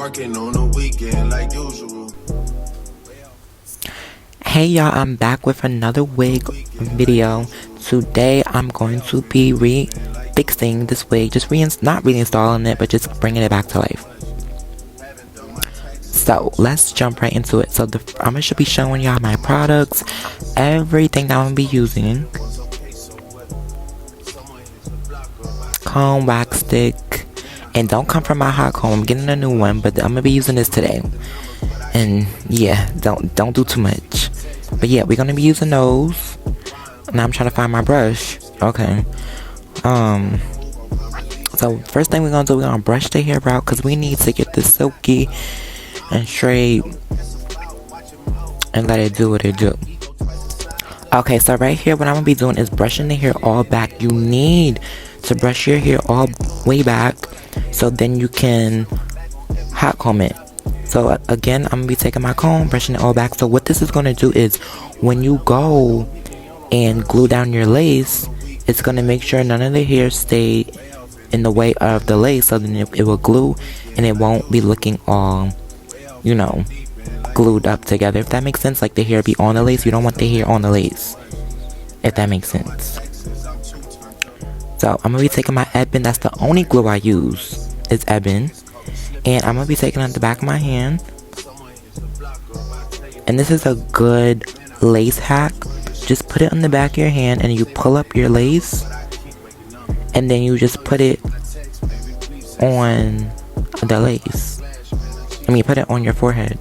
Working on the weekend like usual. Hey y'all, I'm back with another wig video. Today I'm going to be fixing this wig, just not reinstalling it, but just bringing it back to life. So let's jump right into it. So I'm gonna be showing y'all my products, everything that I'm gonna be using. Comb, wax stick, and don't come from my hot comb. I'm getting a new one, but I'm gonna be using this today. And yeah, don't do too much. But yeah, we're gonna be using those. Now I'm trying to find my brush. Okay. So first thing we're gonna do, we're gonna brush the hair out because we need to get this silky and straight and let it do what it do. Okay, so right here what I'm gonna be doing is brushing the hair all back. You need to brush your hair all way back so then you can hot comb it. So again, I'm gonna be taking my comb, brushing it all back. So what this is gonna do is when you go and glue down your lace, it's gonna make sure none of the hair stay in the way of the lace, so then it will glue and it won't be looking all, you know, glued up together, if that makes sense. Like the hair be on the lace, you don't want the hair on the lace, if that makes sense. So I'm gonna be taking my Ebin, that's the only glue I use is Ebin, and I'm gonna be taking it on the back of my hand. And this is a good lace hack. Just put it on the back of your hand and you pull up your lace, and then you just put it on the lace. Put it on your forehead.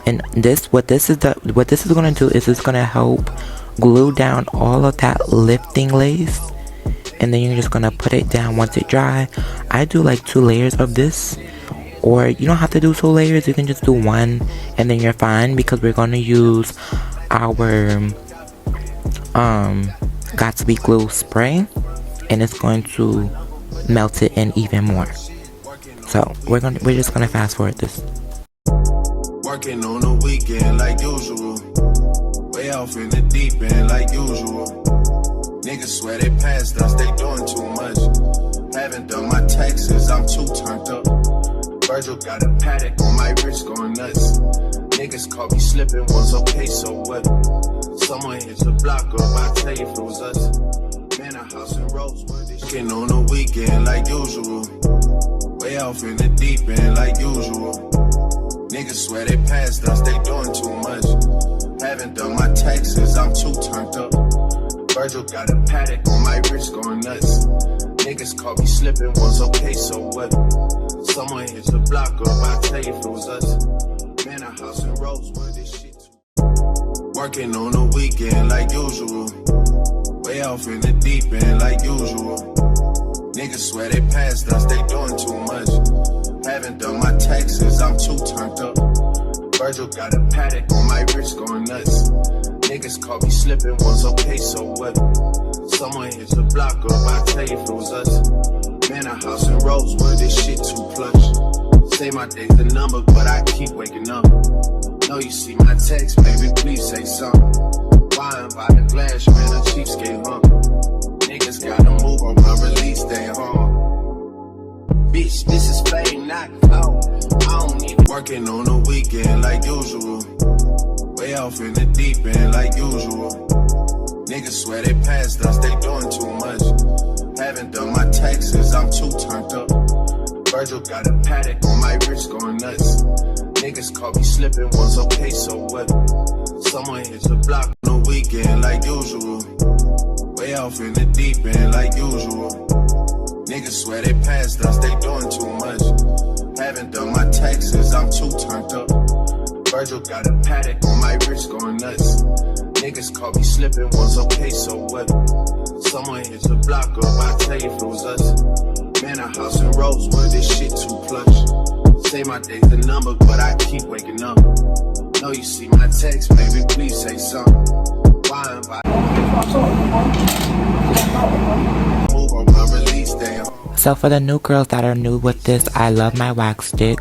And what this is gonna do is it's gonna help glue down all of that lifting lace, and then you're just gonna put it down once it dry. I do like 2 layers of this, or you don't have to do 2 layers, you can just do 1 and then you're fine, because we're gonna use our Got2b glue spray, and it's going to melt it in even more. So we're just gonna fast forward this. Working on the weekend like usual. Way off in the deep end like usual. Niggas swear they passed us, they doing too much. Haven't done my taxes, I'm too turned up. Virgil got a paddock on my wrist going nuts. Niggas caught me slipping once, okay, so what? Someone hit the block up, I tell you if it was us. Man, a house in Rosewood. Working on the weekend like usual. Way off in the deep end like usual. Niggas swear they passed us, they doing too much. Haven't done my taxes, I'm too turned up. Virgil got a paddock on my wrist going nuts. Niggas caught me slipping once, okay, so what? Someone hit the block up, I tell you if it was us. Man, a house in Rosewood, this shit too. Working on the weekend like usual. Way off in the deep end like usual. Niggas swear they passed us, they doing too much. Haven't done my taxes, I'm too turned up. Virgil got a paddock on my wrist going nuts. Niggas caught me slipping once, okay, so what? Someone hit the block up, I tell you if it was us. Man, a house in Rosewood, this shit too plush. Say my day's the number, but I keep waking up. Know you see my text, baby, please say something. Wine by the glass, man, a cheapskate, huh? Niggas gotta move on my release day, huh? Bitch, this is fame, not clout. I don't need working on the weekend like usual. Way off in the deep end like usual. Niggas swear they passed us, they doing too much. Haven't done my taxes, I'm too turned up. Virgil got a paddock on my wrist going nuts. Niggas caught me slipping once, okay, so what? Someone hit the block on the weekend like usual. Way off in the deep end like usual. Niggas swear they passed us, they doing too much. Haven't done my taxes, I'm too turned up. Virgil got a paddock on my wrist going nuts. Niggas caught me slipping once, okay, so what? Someone hit the block up, I tell you if it was us. Man, a house in Rosewood, this shit too plush. Say my day's the number, but I keep waking up. Know you see my text, baby, please say something. Wine by move on my release day. So for the new girls that are new with this, I love my wax stick.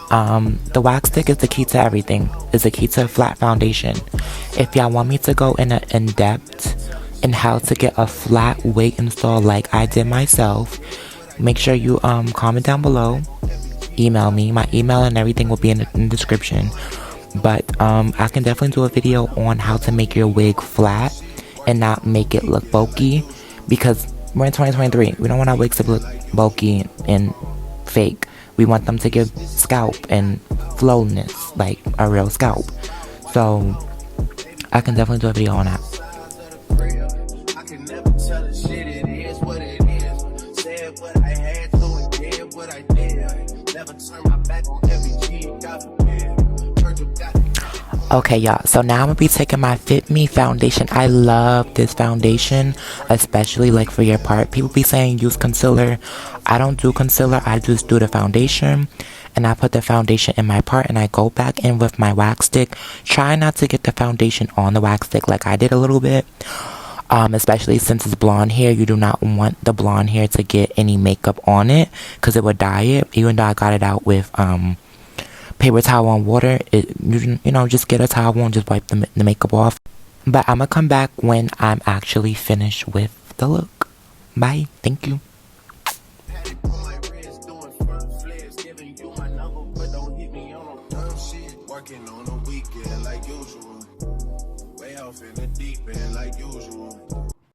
The wax stick is the key to everything. It's the key to a flat foundation. If y'all want me to go in depth in how to get a flat wig install like I did myself, make sure you comment down below. Email me. My email and everything will be in the description. But I can definitely do a video on how to make your wig flat and not make it look bulky, because we're in 2023. We don't want our wigs to look bulky and fake. We want them to give scalp and flowness like a real scalp. So I can definitely do a video on that. Okay, y'all, so now I'm gonna be taking my Fit Me foundation. I love this foundation, especially like for your part. People be saying use concealer. I don't do concealer, I just do the foundation, and I put the foundation in my part, and I go back in with my wax stick. Try not to get the foundation on the wax stick like I did a little bit, especially since it's blonde hair. You do not want the blonde hair to get any makeup on it, because it would dye it. Even though I got it out with paper towel and water, you know, just get a towel and just wipe the makeup off. But I'm gonna come back when I'm actually finished with the look. Bye. Thank you. Working on a weekend like usual. Way off in the deep end like usual.